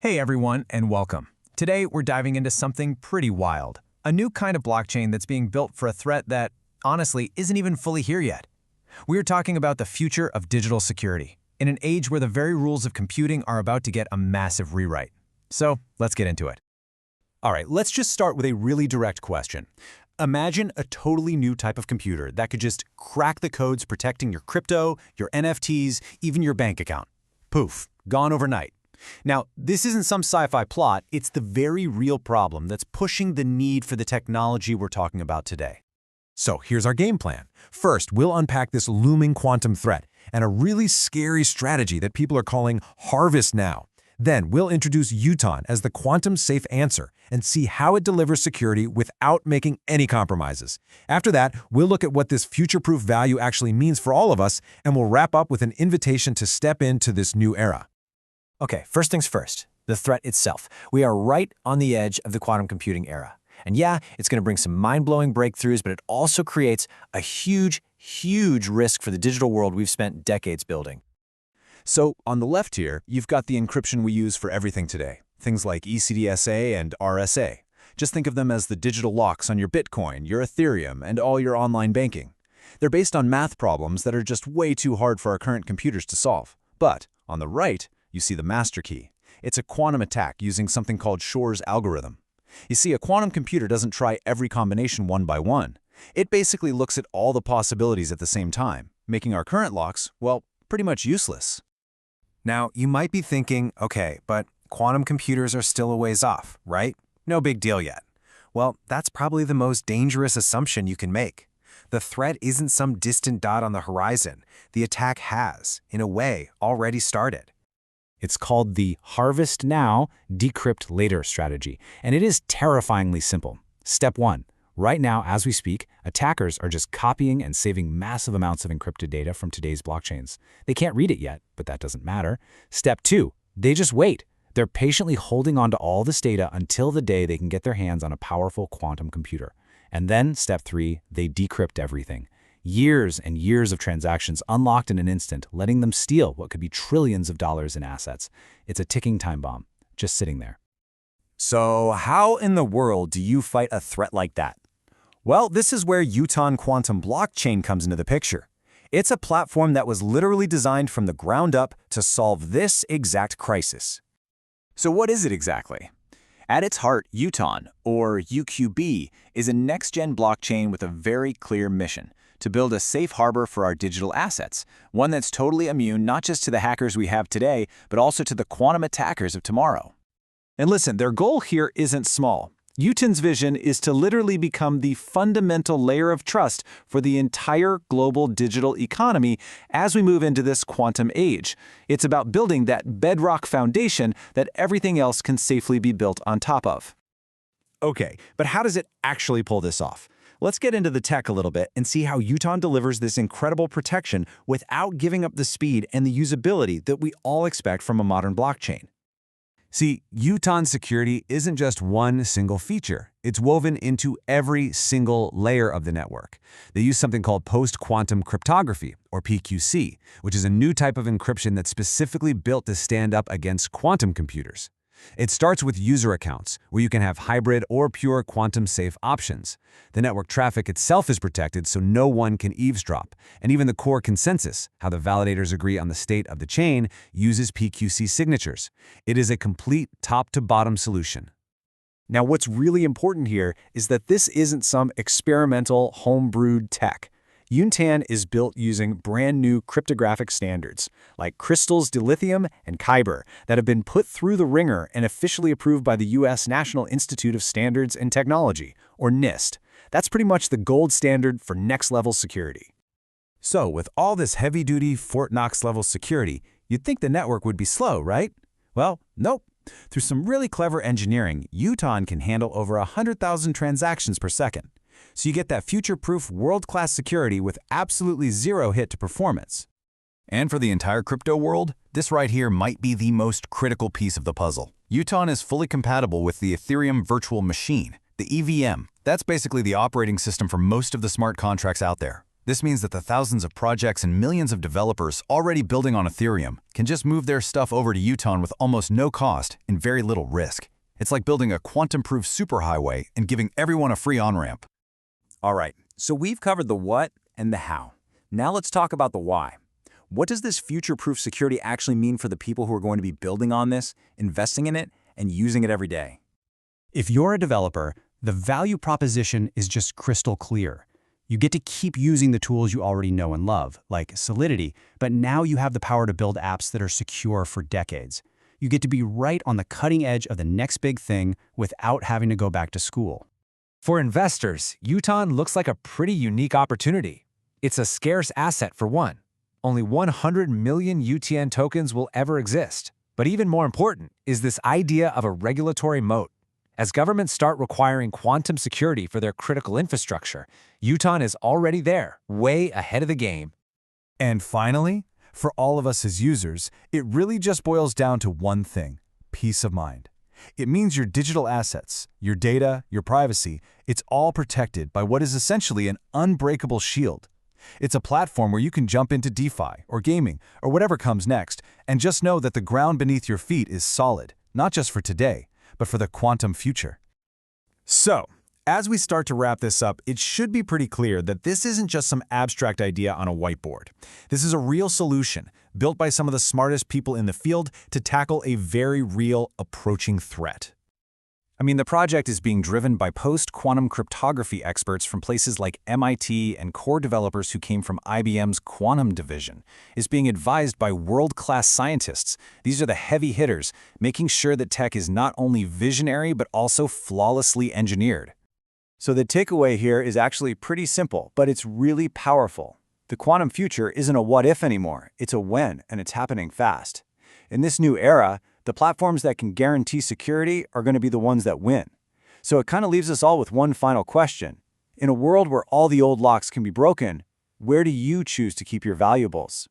Hey everyone, and welcome. Today we're diving into something pretty wild. A new kind of blockchain that's being built for a threat that, honestly, isn't even fully here yet. We're talking about the future of digital security, in an age where the very rules of computing are about to get a massive rewrite. So, let's get into it. All right, let's just start with a really direct question. Imagine a totally new type of computer that could just crack the codes protecting your crypto, your NFTs, even your bank account. Poof, gone overnight. Now, this isn't some sci-fi plot, it's the very real problem that's pushing the need for the technology we're talking about today. So here's our game plan. First, we'll unpack this looming quantum threat and a really scary strategy that people are calling Harvest Now. Then we'll introduce Uton as the quantum-safe answer and see how it delivers security without making any compromises. After that, we'll look at what this future-proof value actually means for all of us, and we'll wrap up with an invitation to step into this new era. Okay, first things first, the threat itself. We are right on the edge of the quantum computing era. And yeah, it's going to bring some mind-blowing breakthroughs, but it also creates a huge risk for the digital world we've spent decades building. So, on the left here, you've got the encryption we use for everything today, things like ECDSA and RSA. Just think of them as the digital locks on your Bitcoin, your Ethereum, and all your online banking. They're based on math problems that are just way too hard for our current computers to solve. But, on the right, you see the master key. It's a quantum attack using something called Shor's algorithm. You see, a quantum computer doesn't try every combination one by one. It basically looks at all the possibilities at the same time, making our current locks, well, pretty much useless. Now, you might be thinking, okay, but quantum computers are still a ways off, right? No big deal yet. Well, that's probably the most dangerous assumption you can make. The threat isn't some distant dot on the horizon. The attack has, in a way, already started. It's called the Harvest Now, Decrypt Later strategy, and it is terrifyingly simple. Step 1. Right now, as we speak, attackers are just copying and saving massive amounts of encrypted data from today's blockchains. They can't read it yet, but that doesn't matter. Step 2. They just wait. They're patiently holding on to all this data until the day they can get their hands on a powerful quantum computer. And then, step 3, they decrypt everything. Years and years of transactions unlocked in an instant, letting them steal what could be trillions of dollars in assets. It's a ticking time bomb, just sitting there. So, how in the world do you fight a threat like that? Well, this is where Uton Quantum Blockchain comes into the picture. It's a platform that was literally designed from the ground up to solve this exact crisis. So what is it exactly? At its heart, Uton, or UQB, is a next-gen blockchain with a very clear mission: to build a safe harbor for our digital assets, one that's totally immune not just to the hackers we have today, but also to the quantum attackers of tomorrow. And listen, their goal here isn't small. Uton's vision is to literally become the fundamental layer of trust for the entire global digital economy as we move into this quantum age. It's about building that bedrock foundation that everything else can safely be built on top of. Okay, but how does it actually pull this off? Let's get into the tech a little bit and see how Uton delivers this incredible protection without giving up the speed and the usability that we all expect from a modern blockchain. See, Uton security isn't just one single feature. It's woven into every single layer of the network. They use something called post-quantum cryptography, or PQC, which is a new type of encryption that's specifically built to stand up against quantum computers. It starts with user accounts, where you can have hybrid or pure quantum-safe options. The network traffic itself is protected so no one can eavesdrop, and even the core consensus, how the validators agree on the state of the chain, uses PQC signatures. It is a complete top-to-bottom solution. Now, what's really important here is that this isn't some experimental, home-brewed tech. Uton is built using brand new cryptographic standards, like crystals dilithium and Kyber, that have been put through the ringer and officially approved by the U.S. National Institute of Standards and Technology, or NIST. That's pretty much the gold standard for next-level security. So, with all this heavy-duty Fort Knox-level security, you'd think the network would be slow, right? Well, nope. Through some really clever engineering, Uton can handle over 100,000 transactions per second. So you get that future-proof, world-class security with absolutely zero hit to performance. And for the entire crypto world, this right here might be the most critical piece of the puzzle. Uton is fully compatible with the Ethereum Virtual Machine, the EVM. That's basically the operating system for most of the smart contracts out there. This means that the thousands of projects and millions of developers already building on Ethereum can just move their stuff over to Uton with almost no cost and very little risk. It's like building a quantum-proof superhighway and giving everyone a free on-ramp. All right, so we've covered the what and the how. Now let's talk about the why. What does this future-proof security actually mean for the people who are going to be building on this, investing in it, and using it every day? If you're a developer, the value proposition is just crystal clear. You get to keep using the tools you already know and love, like Solidity, but now you have the power to build apps that are secure for decades. You get to be right on the cutting edge of the next big thing without having to go back to school. For investors, Uton looks like a pretty unique opportunity. It's a scarce asset for one. Only 100 million UTN tokens will ever exist. But even more important is this idea of a regulatory moat. As governments start requiring quantum security for their critical infrastructure, Uton is already there, way ahead of the game. And finally, for all of us as users, it really just boils down to one thing: peace of mind. It means your digital assets, your data, your privacy, it's all protected by what is essentially an unbreakable shield. It's a platform where you can jump into DeFi or gaming or whatever comes next and just know that the ground beneath your feet is solid, not just for today, but for the quantum future. So, as we start to wrap this up, it should be pretty clear that this isn't just some abstract idea on a whiteboard. This is a real solution, built by some of the smartest people in the field to tackle a very real, approaching threat. I mean, the project is being driven by post-quantum cryptography experts from places like MIT and core developers who came from IBM's quantum division. It's being advised by world-class scientists. These are the heavy hitters, making sure that tech is not only visionary but also flawlessly engineered. So the takeaway here is actually pretty simple, but it's really powerful. The quantum future isn't a what-if anymore. It's a when, and it's happening fast. In this new era, the platforms that can guarantee security are going to be the ones that win. So it kind of leaves us all with one final question. In a world where all the old locks can be broken, where do you choose to keep your valuables?